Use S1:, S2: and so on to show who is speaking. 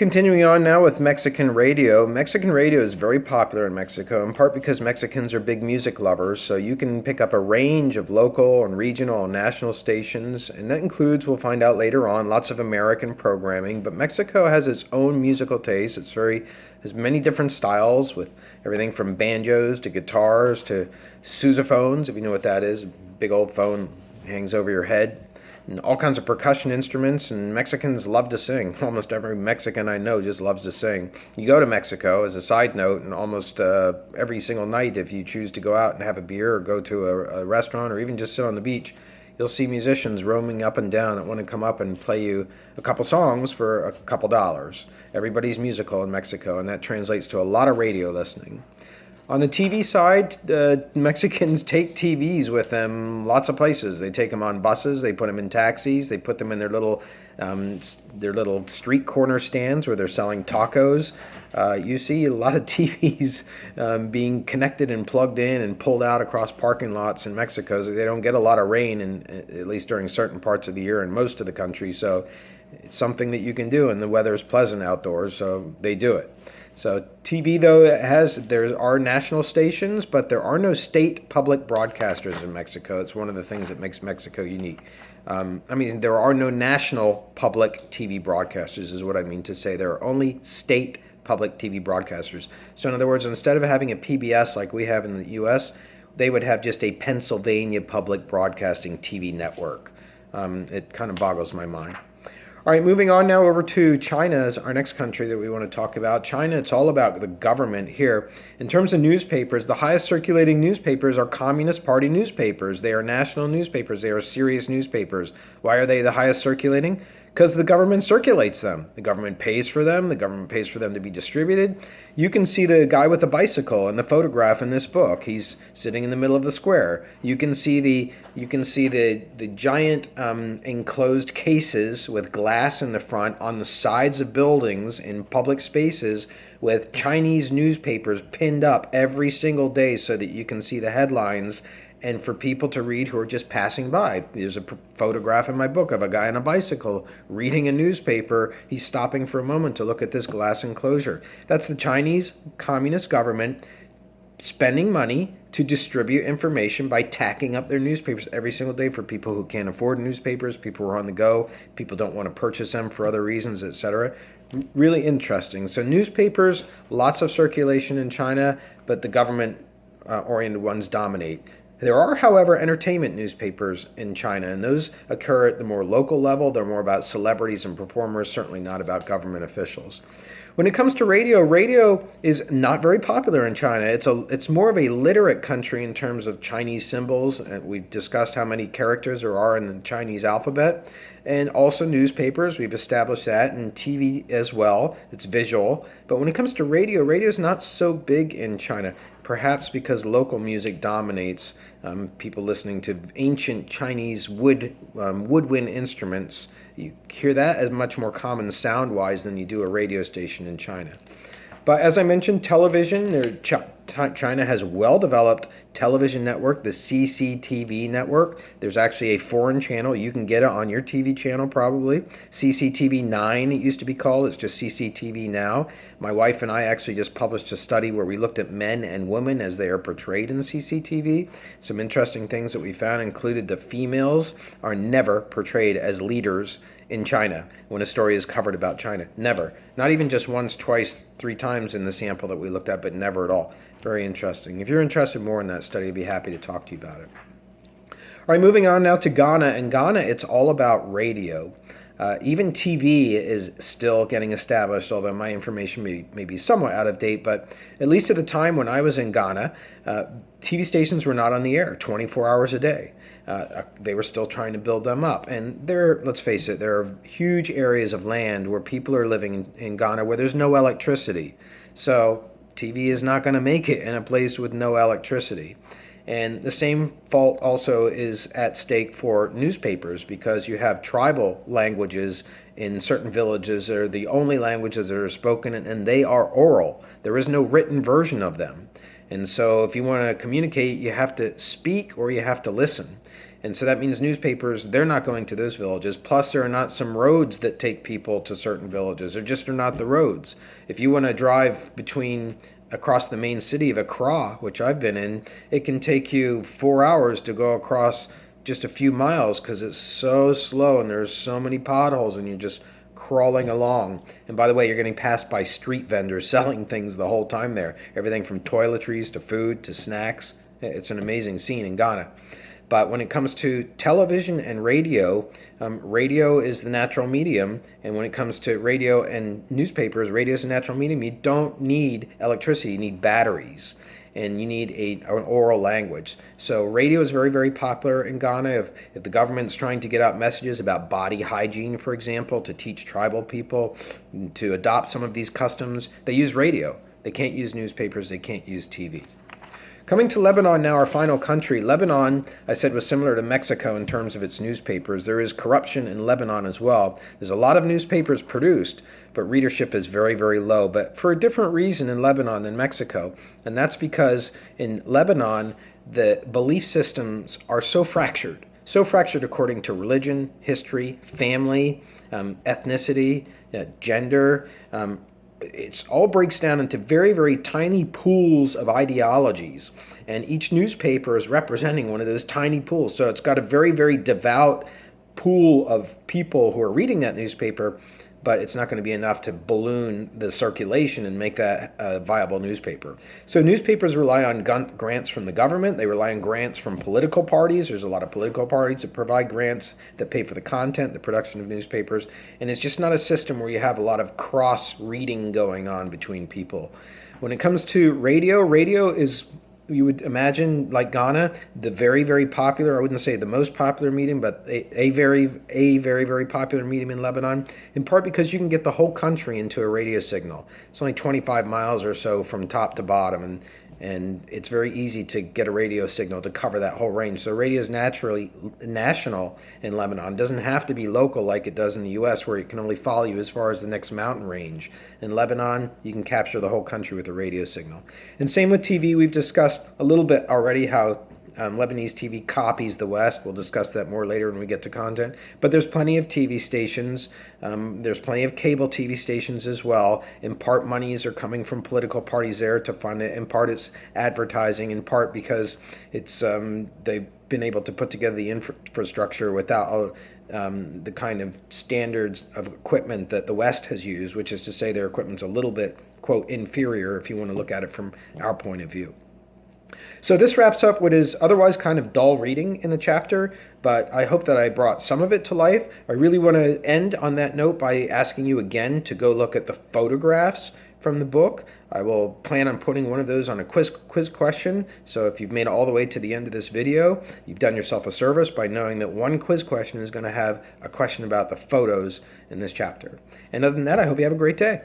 S1: Continuing on now with Mexican radio. Mexican radio is very popular in Mexico, in part because Mexicans are big music lovers, so you can pick up a range of local and regional and national stations, and that includes, we'll find out later on, lots of American programming, but Mexico has its own musical taste. Has many different styles with everything from banjos to guitars to sousaphones, if you know what that is, a big old phone hangs over your head. And all kinds of percussion instruments, and Mexicans love to sing. Almost every Mexican I know just loves to sing. You go to Mexico, as a side note, and almost every single night, if you choose to go out and have a beer or go to a restaurant or even just sit on the beach, you'll see musicians roaming up and down that want to come up and play you a couple songs for a couple dollars. Everybody's musical in Mexico, and that translates to a lot of radio listening. On the TV side, Mexicans take TVs with them lots of places. They take them on buses, they put them in taxis, they put them in their little street corner stands where they're selling tacos. You see a lot of TVs being connected and plugged in and pulled out across parking lots in Mexico. So they don't get a lot of rain, at least during certain parts of the year in most of the country. So it's something that you can do, and the weather is pleasant outdoors, so they do it. So TV, though, there are national stations, but there are no state public broadcasters in Mexico. It's one of the things that makes Mexico unique. There are no national public TV broadcasters is what I mean to say. There are only state public TV broadcasters. So in other words, instead of having a PBS like we have in the U.S., they would have just a Pennsylvania Public Broadcasting TV network. It kind of boggles my mind. All right, moving on now over to China as our next country that we want to talk about. China, it's all about the government here. In terms of newspapers, the highest circulating newspapers are Communist Party newspapers. They are national newspapers. They are serious newspapers. Why are they the highest circulating? Because the government circulates them. The government pays for them. The government pays for them to be distributed. You can see the guy with the bicycle in the photograph in this book. He's sitting in the middle of the square. You can see the giant enclosed cases with glass in the front on the sides of buildings in public spaces with Chinese newspapers pinned up every single day so that you can see the headlines and for people to read who are just passing by. There's a photograph in my book of a guy on a bicycle reading a newspaper. He's stopping for a moment to look at this glass enclosure. That's the Chinese Communist government spending money to distribute information by tacking up their newspapers every single day for people who can't afford newspapers, people who are on the go, people don't want to purchase them for other reasons, etc. Really interesting. So newspapers, lots of circulation in China, but the government-oriented ones dominate. There are, however, entertainment newspapers in China, and those occur at the more local level. They're more about celebrities and performers, certainly not about government officials. When it comes to radio, radio is not very popular in China. It's more of a literate country in terms of Chinese symbols. We've discussed how many characters there are in the Chinese alphabet. And also newspapers, we've established that, and TV as well. It's visual. But when it comes to radio, radio is not so big in China, perhaps because local music dominates. People listening to ancient Chinese woodwind instruments. You hear that as much more common sound-wise than you do a radio station in China. But as I mentioned, television, China has a well-developed television network, the CCTV network. There's actually a foreign channel. You can get it on your TV channel probably. CCTV 9 it used to be called. It's just CCTV now. My wife and I actually just published a study where we looked at men and women as they are portrayed in CCTV. Some interesting things that we found included the females are never portrayed as leaders in China when a story is covered about China. Never. Not even just once, twice, 3 times in the sample that we looked at, but never at all. Very interesting. If you're interested more in that study, I'd be happy to talk to you about it. All right, moving on now to Ghana. In Ghana, it's all about radio. Even TV is still getting established, although my information may be somewhat out of date, but at least at the time when I was in Ghana, TV stations were not on the air 24 hours a day. They were still trying to build them up. And let's face it, there are huge areas of land where people are living in Ghana where there's no electricity. So TV is not going to make it in a place with no electricity. And the same fault also is at stake for newspapers because you have tribal languages in certain villages that are the only languages that are spoken, and they are oral. There is no written version of them. And so if you want to communicate, you have to speak or you have to listen. And so that means newspapers, they're not going to those villages. Plus, there are not some roads that take people to certain villages. There just are not the roads. If you want to drive across the main city of Accra, which I've been in, it can take you 4 hours to go across just a few miles because it's so slow and there's so many potholes and you're just crawling along. And by the way, you're getting passed by street vendors selling things the whole time there. Everything from toiletries to food to snacks. It's an amazing scene in Ghana. But when it comes to television and radio, radio is the natural medium. And when it comes to radio and newspapers, radio is the natural medium. You don't need electricity, you need batteries. And you need an oral language. So radio is very, very popular in Ghana. If the government's trying to get out messages about body hygiene, for example, to teach tribal people to adopt some of these customs, they use radio. They can't use newspapers, they can't use TV. Coming to Lebanon now, our final country. Lebanon, I said, was similar to Mexico in terms of its newspapers. There is corruption in Lebanon as well. There's a lot of newspapers produced, but readership is very, very low. But for a different reason in Lebanon than Mexico, and that's because in Lebanon, the belief systems are so fractured according to religion, history, family, ethnicity, gender. It all breaks down into very, very tiny pools of ideologies. And each newspaper is representing one of those tiny pools. So it's got a very, very devout pool of people who are reading that newspaper, but it's not going to be enough to balloon the circulation and make that a viable newspaper. So newspapers rely on grants from the government. They rely on grants from political parties. There's a lot of political parties that provide grants that pay for the content, the production of newspapers. And it's just not a system where you have a lot of cross-reading going on between people. When it comes to radio, radio is, you would imagine, like Ghana, the very, very popular, I wouldn't say the most popular medium, but a very, very popular medium in Lebanon, in part because you can get the whole country into a radio signal. It's only 25 miles or so from top to bottom, and it's very easy to get a radio signal to cover that whole range. So radio is naturally national in Lebanon. It doesn't have to be local like it does in the U.S., where it can only follow you as far as the next mountain range. In Lebanon, you can capture the whole country with a radio signal. And same with TV. We've discussed a little bit already how Lebanese TV copies the West. We'll discuss that more later when we get to content. But there's plenty of TV stations. There's plenty of cable TV stations as well. In part, monies are coming from political parties there to fund it. In part, it's advertising. In part, because it's they've been able to put together the infrastructure without the kind of standards of equipment that the West has used, which is to say their equipment's a little bit, quote, inferior if you want to look at it from our point of view. So this wraps up what is otherwise kind of dull reading in the chapter, but I hope that I brought some of it to life. I really want to end on that note by asking you again to go look at the photographs from the book. I will plan on putting one of those on a quiz question. So if you've made it all the way to the end of this video, you've done yourself a service by knowing that one quiz question is going to have a question about the photos in this chapter. And other than that, I hope you have a great day.